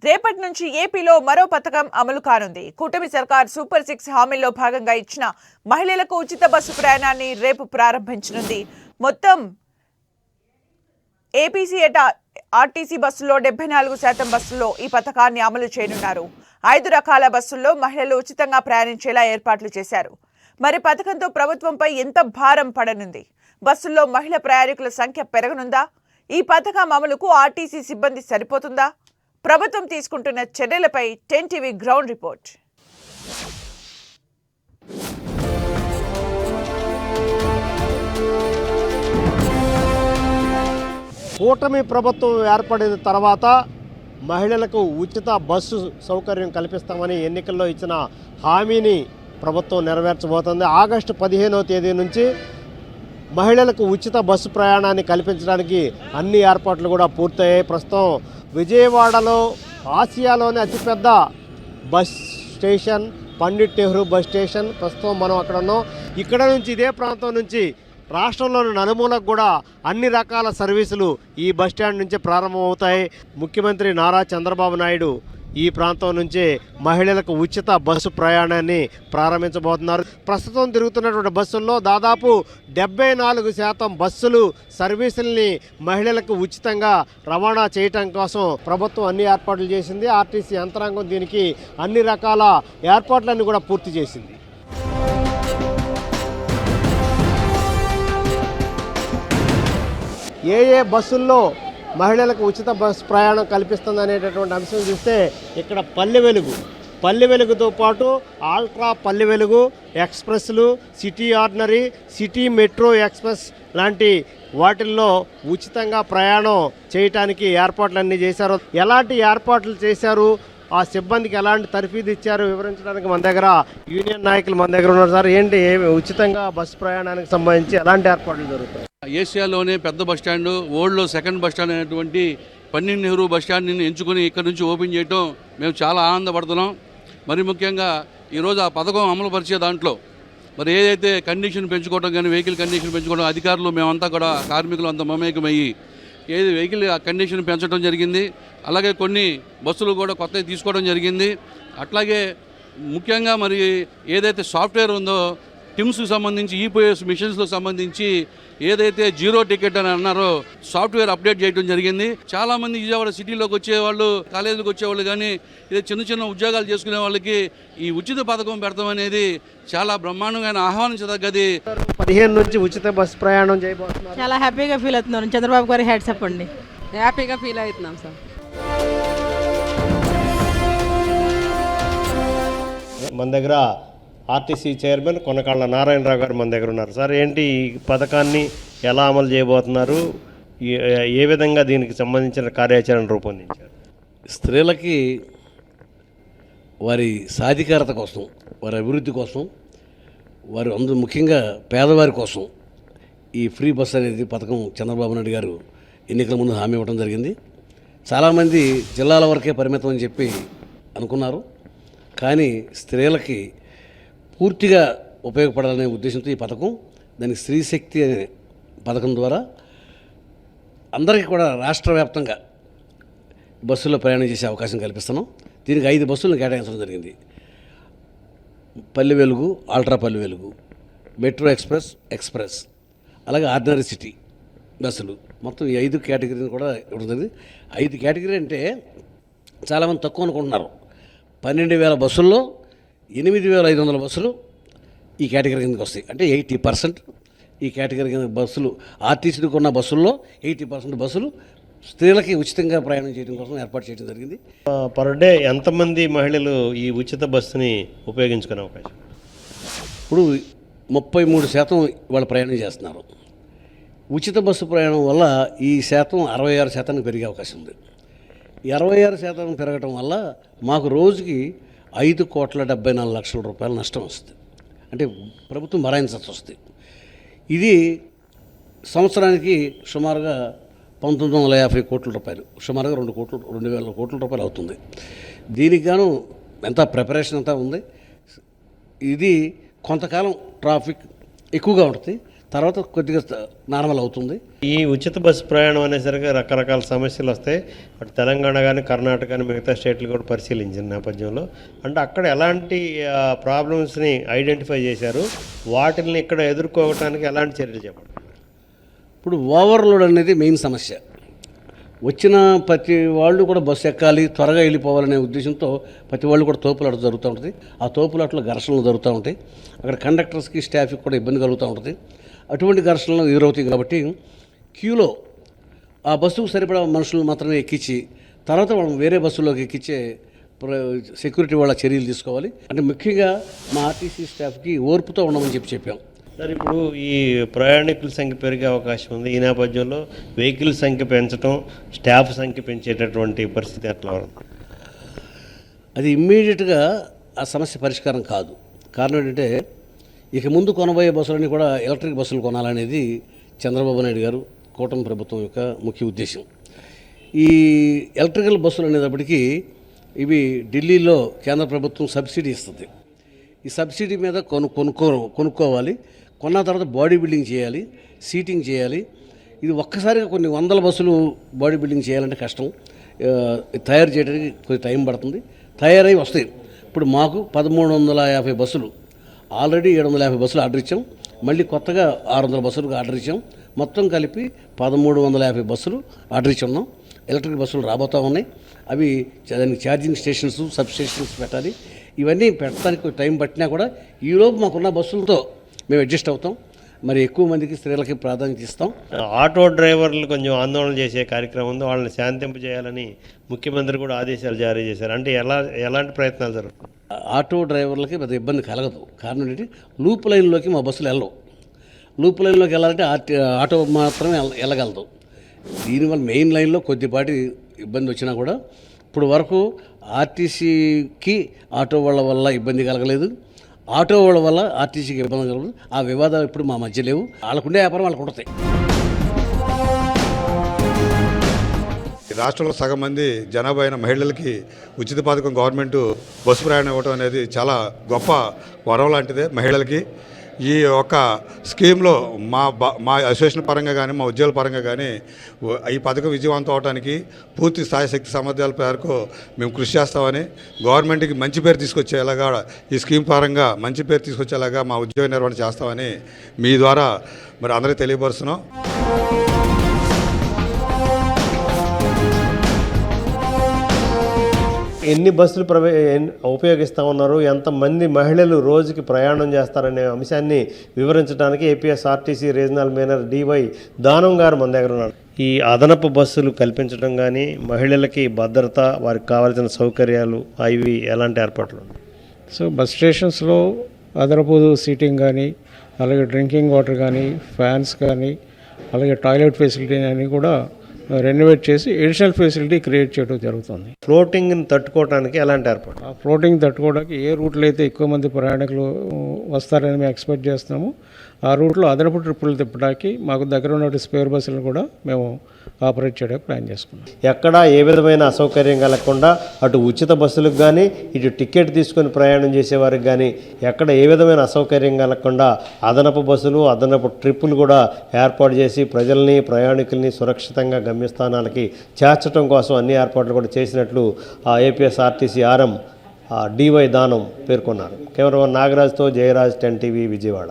రేపటి నుంచి ఏపీలో మరో పథకం అమలు కానుంది. కూటమి సర్కార్ సూపర్ 6 హామీల్లో భాగంగా ఇచ్చిన మహిళలకు ఉచిత బస్సు ప్రయాణాన్ని రేపు ప్రారంభించనుంది. మొత్తం ఏపీసీఎట ఆర్టీసీ బస్సుల్లో 74% బస్సుల్లో ఈ పథకాన్ని అమలు చేయనున్నారు. 5 రకాల బస్సుల్లో మహిళలు ఉచితంగా ప్రయాణించేలా ఏర్పాట్లు చేశారు. మరి పథకంతో ప్రభుత్వంపై ఎంత భారం పడనుంది? బస్సుల్లో మహిళా ప్రయాణికుల సంఖ్య పెరగనుందా? ఈ పథకం అమలుకు ఆర్టీసీ సిబ్బంది సరిపోతుందా? ప్రభుత్వం తీసుకుంటున్న చర్యలపై 10 టీవీ గ్రౌండ్ రిపోర్ట్. కూటమి ప్రభుత్వం ఏర్పడిన తర్వాత మహిళలకు ఉచిత బస్సు సౌకర్యం కల్పిస్తామని ఎన్నికల్లో ఇచ్చిన హామీని ప్రభుత్వం నెరవేర్చబోతోంది. ఆగస్టు 15వ తేదీ నుంచి మహిళలకు ఉచిత బస్సు ప్రయాణాన్ని కల్పించడానికి అన్ని ఏర్పాట్లు కూడా పూర్తయ్యాయి. ప్రస్తుతం విజయవాడలో ఆసియాలోనే అతిపెద్ద bus station Pandit Nehru bus station. ప్రస్తుతం మనం అక్కడ ఉన్నాం. ఇక్కడ నుంచి ఇదే ప్రాంతం నుంచి రాష్ట్రంలోని నలుమూలకు కూడా అన్ని రకాల సర్వీసులు ఈ బస్ స్టాండ్ నుంచే ప్రారంభమవుతాయి. ముఖ్యమంత్రి నారా చంద్రబాబు నాయుడు ఈ ప్రాంతం నుంచే మహిళలకు ఉచిత బస్సు ప్రయాణాన్ని ప్రారంభించబోతున్నారు. ప్రస్తుతం తిరుగుతున్నటువంటి బస్సుల్లో దాదాపు 74% బస్సులు సర్వీసుల్ని మహిళలకు ఉచితంగా రవాణా చేయటం కోసం ప్రభుత్వం అన్ని ఏర్పాట్లు చేసింది. ఆర్టీసీ యంత్రాంగం దీనికి అన్ని రకాల ఏర్పాట్లన్నీ కూడా పూర్తి చేసింది. ఏ బస్సుల్లో మహిళలకు ఉచిత బస్సు ప్రయాణం కల్పిస్తుంది అనేటటువంటి అంశం చూస్తే ఇక్కడ పల్లె వెలుగుతో పాటు ఆల్ట్రా పల్లె వెలుగు ఎక్స్ప్రెస్లు, city ordinary, city metro express లాంటి వాటిల్లో ఉచితంగా ప్రయాణం చేయటానికి ఏర్పాట్లన్నీ చేశారు. ఎలాంటి ఏర్పాట్లు చేశారు, ఆ సిబ్బందికి ఎలాంటి తర్ఫీదు ఇచ్చారు వివరించడానికి మన దగ్గర యూనియన్ నాయకులు మన దగ్గర ఉన్నారు. సార్, ఏంటి ఉచితంగా బస్సు ప్రయాణానికి సంబంధించి ఎలాంటి ఏర్పాట్లు జరుగుతాయి? ఏషియాలోనే పెద్ద బస్టాండు, వరల్డ్లో సెకండ్ బస్టాండ్ అయినటువంటి పండిట్ నెహ్రూ బస్టాండ్ని ఎంచుకుని ఇక్కడ నుంచి ఓపెన్ చేయడం మేము చాలా ఆనందపడుతున్నాం. మరి ముఖ్యంగా ఈరోజు ఆ పథకం అమలు పరిచే దాంట్లో మరి ఏదైతే కండిషన్ పెంచుకోవడం కానీ వెహికల్ కండిషన్ పెంచుకోవడం అధికారులు మేమంతా కూడా కార్మికులు అంతా మమేకమయ్యి ఏది వెహికల్ కండిషన్ పెంచడం జరిగింది. అలాగే కొన్ని బస్సులు కూడా కొత్తవి తీసుకోవడం జరిగింది. అట్లాగే ముఖ్యంగా మరి ఏదైతే సాఫ్ట్వేర్ ఉందో టిమ్స్కి సంబంధించి ఈపీఎస్ మిషన్స్లో సంబంధించి ఏదైతే జీరో టికెట్ అని అన్నారో సాఫ్ట్వేర్ అప్డేట్ చేయడం జరిగింది. చాలామంది విజయవాడ సిటీలోకి వచ్చేవాళ్ళు, కాలేజీలకు వచ్చేవాళ్ళు కానీ ఇది చిన్న చిన్న ఉద్యోగాలు చేసుకునే వాళ్ళకి ఈ ఉచిత పథకం పెడతాం అనేది చాలా బ్రహ్మాండంగా ఆహ్వానించదగ్గది. 15 నుంచి ఉచిత బస్సు ప్రయాణం చేయబోతున్నారు. చాలా హ్యాపీగా ఫీల్ అవుతున్నాను. చంద్రబాబు గారి హ్యాట్స్ అప్ అండి. హ్యాపీగా ఫీల్ అవుతున్నాం సార్. మన దగ్గర ఆర్టీసీ చైర్మన్ కొనకాళ్ళ నారాయణరావు గారు మన దగ్గర ఉన్నారు. సార్, ఏంటి ఈ పథకాన్ని ఎలా అమలు చేయబోతున్నారు, ఏ విధంగా దీనికి సంబంధించిన కార్యాచరణ రూపొందించారు? స్త్రీలకి వారి సాధికారత కోసం, వారి అభివృద్ధి కోసం, వారు అందరూ ముఖ్యంగా పేదవారి కోసం ఈ ఫ్రీ బస్ అనేది పథకం చంద్రబాబు నాయుడు గారు ఎన్నికల ముందు హామీ ఇవ్వడం జరిగింది. చాలామంది జిల్లాల వరకే పరిమితం అని చెప్పి అనుకున్నారు. కానీ స్త్రీలకి పూర్తిగా ఉపయోగపడాలనే ఉద్దేశంతో ఈ పథకం, దానికి స్త్రీశక్తి అనే పథకం ద్వారా అందరికీ కూడా రాష్ట్ర వ్యాప్తంగా బస్సుల్లో ప్రయాణం చేసే అవకాశం కల్పిస్తున్నాం. దీనికి 5 బస్సులను కేటాయించడం జరిగింది. పల్లె వెలుగు, ఆల్ట్రా పల్లె వెలుగు, మెట్రో ఎక్స్ప్రెస్, అలాగే ఆర్డినరీ సిటీ బస్సులు, మొత్తం ఈ 5 కేటగిరీని కూడా ఇవ్వడం జరిగింది. 5 కేటగిరీ అంటే చాలామంది తక్కువ అనుకుంటున్నారు. 12,000 బస్సుల్లో 8,500 బస్సులు ఈ కేటగిరీ కిందకి వస్తాయి. అంటే 80% ఈ కేటగిరీ కింద బస్సులు, ఆర్టీసీకి ఉన్న బస్సుల్లో 80% బస్సులు స్త్రీలకి ఉచితంగా ప్రయాణం చేయడం కోసం ఏర్పాటు చేయడం జరిగింది. పర్ డే ఎంతమంది మహిళలు ఈ ఉచిత బస్సుని ఉపయోగించుకునే అవకాశం? ఇప్పుడు 33% వాళ్ళు ప్రయాణం చేస్తున్నారు. ఉచిత బస్సు ప్రయాణం వల్ల ఈ శాతం 66% పెరిగే అవకాశం ఉంది. 66% పెరగడం వల్ల మాకు రోజుకి 5,74,00,000 రూపాయల నష్టం వస్తుంది. అంటే ప్రభుత్వం భరాయించాల్సి వస్తుంది. ఇది సంవత్సరానికి సుమారుగా 1,950 కోట్ల రూపాయలు, సుమారుగా 2,000 కోట్ల రూపాయలు అవుతుంది. దీనికి గాను ఎంత ప్రిపరేషన్ అంతా ఉంది. ఇది కొంతకాలం ట్రాఫిక్ ఎక్కువగా ఉంటుంది, తర్వాత కొద్దిగా నార్మల్ అవుతుంది. ఈ ఉచిత బస్సు ప్రయాణం అనేసరికి రకరకాల సమస్యలు వస్తాయి. అటు తెలంగాణ కానీ కర్ణాటక కానీ మిగతా స్టేట్లు కూడా పరిశీలించిన నేపథ్యంలో అంటే అక్కడ ఎలాంటి ప్రాబ్లమ్స్ని ఐడెంటిఫై చేశారు, వాటిని ఇక్కడ ఎదుర్కోవడానికి ఎలాంటి చర్యలు చేపట్టారు? ఇప్పుడు ఓవర్లోడ్ అనేది మెయిన్ సమస్య. వచ్చిన ప్రతి వాళ్ళు కూడా బస్సు ఎక్కాలి, త్వరగా వెళ్ళిపోవాలనే ఉద్దేశంతో ప్రతి వాళ్ళు కూడా తోపులాట జరుగుతూ ఉంటుంది. ఆ తోపులాటలో ఘర్షణలు జరుగుతూ ఉంటాయి. అక్కడ కండక్టర్స్కి స్టాఫ్కి కూడా ఇబ్బంది కలుగుతూ ఉంటుంది. అటువంటి ఘర్షణలు ఎదురవుతాయి కాబట్టి క్యూలో ఆ బస్సుకు సరిపడా మనుషులు మాత్రమే ఎక్కించి తర్వాత మనం వేరే బస్సులోకి ఎక్కించే సెక్యూరిటీ వాళ్ళ చర్యలు తీసుకోవాలి. అంటే ముఖ్యంగా మా ఆర్టీసీ స్టాఫ్కి ఓర్పుతో ఉండమని చెప్పాం. సార్, ఇప్పుడు ఈ ప్రయాణికుల సంఖ్య పెరిగే అవకాశం ఉంది. ఈ నేపథ్యంలో వెహికల్ సంఖ్య పెంచడం, స్టాఫ్ సంఖ్య పెంచేటటువంటి పరిస్థితి ఎట్లా ఉంది? అది ఇమ్మీడియట్గా ఆ సమస్య పరిష్కారం కాదు. కారణం ఏంటంటే ఇక ముందు కొనబోయే బస్సులన్నీ కూడా ఎలక్ట్రిక్ బస్సులు కొనాలనేది చంద్రబాబు నాయుడు గారు కూటమి ప్రభుత్వం యొక్క ముఖ్య ఉద్దేశం. ఈ ఎలక్ట్రికల్ బస్సులు అనేటప్పటికీ ఇవి ఢిల్లీలో కేంద్ర ప్రభుత్వం సబ్సిడీ ఇస్తుంది. ఈ సబ్సిడీ మీద కొనుక్కోవాలి. కొన్న తర్వాత బాడీ బిల్డింగ్ చేయాలి, సీటింగ్ చేయాలి. ఇది ఒక్కసారిగా కొన్ని వందల బస్సులు బాడీ బిల్డింగ్ చేయాలంటే కష్టం. తయారు చేయడానికి కొంచెం టైం పడుతుంది. తయారై వస్తాయి. ఇప్పుడు మాకు 1350 బస్సులు, ఆల్రెడీ 750 బస్సులు ఆర్డర్ ఇచ్చాం. మళ్ళీ కొత్తగా 600 బస్సులకు ఆర్డర్ ఇచ్చాం. మొత్తం కలిపి 1350 బస్సులు ఆర్డర్ ఇచ్చి ఉన్నాం. ఎలక్ట్రిక్ బస్సులు రాబోతూ ఉన్నాయి. అవి దానికి ఛార్జింగ్ స్టేషన్స్, సబ్ స్టేషన్స్ పెట్టాలి. ఇవన్నీ పెట్టడానికి టైం పట్టినా కూడా ఈలోపు మాకున్న బస్సులతో మేము అడ్జస్ట్ అవుతాం. మరి ఎక్కువ మందికి స్త్రీలకి ప్రాధాన్యత ఇస్తాం. ఆటో డ్రైవర్లు కొంచెం ఆందోళన చేసే కార్యక్రమం ఉంది. వాళ్ళని శాంతింపజేయాలని ముఖ్యమంత్రి కూడా ఆదేశాలు జారీ చేశారు. అంటే ఎలాంటి ప్రయత్నాలు జరుగుతాయి? ఆటో డ్రైవర్లకి పెద్ద ఇబ్బంది కలగదు. కారణం ఏంటి, లూప్ లైన్లోకి మా బస్సులు వెళ్ళవు. లూప్ లైన్లోకి వెళ్ళాలంటే ఆటో మాత్రమే వెళ్ళగలదు. దీనివల్ల మెయిన్ లైన్లో కొద్దిపాటి ఇబ్బంది వచ్చినా కూడా ఇప్పుడు వరకు ఆర్టీసీకి ఆటో వాళ్ళ వల్ల ఇబ్బంది కలగలేదు, ఆటో వాళ్ళ వల్ల ఆర్టీసీకి ఇబ్బంది కలగలేదు. ఆ వివాదాలు ఇప్పుడు మా మధ్య లేవు. వాళ్ళకుండే వ్యాపారం వాళ్ళకు ఉంటాయి. రాష్ట్రంలో సగం మంది జనాభా అయిన మహిళలకి ఉచిత పథకం గవర్నమెంట్ బస్సు ప్రయాణం ఇవ్వడం అనేది చాలా గొప్ప వరం లాంటిదే మహిళలకి. ఈ యొక్క స్కీమ్లో మా అసోసియేషన్ పరంగా కానీ మా ఉద్యోగుల పరంగా కానీ ఈ పథకం విజయవంతం అవడానికి పూర్తి స్థాయి శక్తి సామర్థ్యాల మేరకు మేము కృషి చేస్తామని, గవర్నమెంట్కి మంచి పేరు తీసుకొచ్చేలాగా ఈ స్కీమ్ పరంగా మంచి పేరు తీసుకొచ్చేలాగా మా ఉద్యోగ నిర్వహణ చేస్తామని మీ ద్వారా మరి అందరికీ తెలియపరుస్తున్నాం. ఎన్ని బస్సులు ఉపయోగిస్తూ ఉన్నారు, ఎంతమంది మహిళలు రోజుకి ప్రయాణం చేస్తారనే అంశాన్ని వివరించడానికి ఏపీఎస్ఆర్టీసీ రీజనల్ మేనేజర్ డివై దానం గారు మన దగ్గర ఉన్నారు. ఈ అదనపు బస్సులు కల్పించడం కానీ, మహిళలకి భద్రత, వారికి కావాల్సిన సౌకర్యాలు అవి ఎలాంటి ఏర్పాట్లు ఉన్నాయి? సో బస్ స్టేషన్స్లో అదనపు సీటింగ్ కానీ, అలాగే డ్రింకింగ్ వాటర్ కానీ, ఫ్యాన్స్ కానీ, అలాగే టాయిలెట్ ఫెసిలిటీ అని కూడా రెనోవేట్ చేసి ఎడిషనల్ ఫెసిలిటీ క్రియేట్ చేయడం జరుగుతుంది. ఫ్లోటింగ్ని తట్టుకోవడానికి ఎలాంటి ఏర్పాటు? ఆ ఫ్లోటింగ్ తట్టుకోవడానికి ఏ రూట్లో అయితే ఎక్కువ మంది ప్రయాణికులు వస్తారని మేము ఎక్స్పెక్ట్ చేస్తున్నాము, ఆ రూట్లో అదనపు ట్రిప్పులు తిప్పడానికి మాకు దగ్గర ఉన్న స్పేర్ బస్సులను కూడా మేము ఆపరేట్ చేయడానికి ప్లాన్ చేసుకున్నాం. ఎక్కడా ఏ విధమైన అసౌకర్యం కలగకుండా అటు ఉచిత బస్సులకు కానీ, ఇటు టికెట్ తీసుకొని ప్రయాణం చేసేవారికి కానీ ఎక్కడ ఏ విధమైన అసౌకర్యం కలగకుండా అదనపు బస్సులు, అదనపు ట్రిప్పులు కూడా ఏర్పాటు చేసి ప్రజల్ని, ప్రయాణికుల్ని సురక్షితంగా గమ్యస్థానాలకి చేర్చడం కోసం అన్ని ఏర్పాట్లు కూడా చేసినట్లు ఏపీఎస్ఆర్టీసీ ఆర్ఎం డివై దానం పేర్కొన్నారు. కెమెరామన్ నాగరాజ్తో జయరాజ్, 10 టీవీ, విజయవాడ.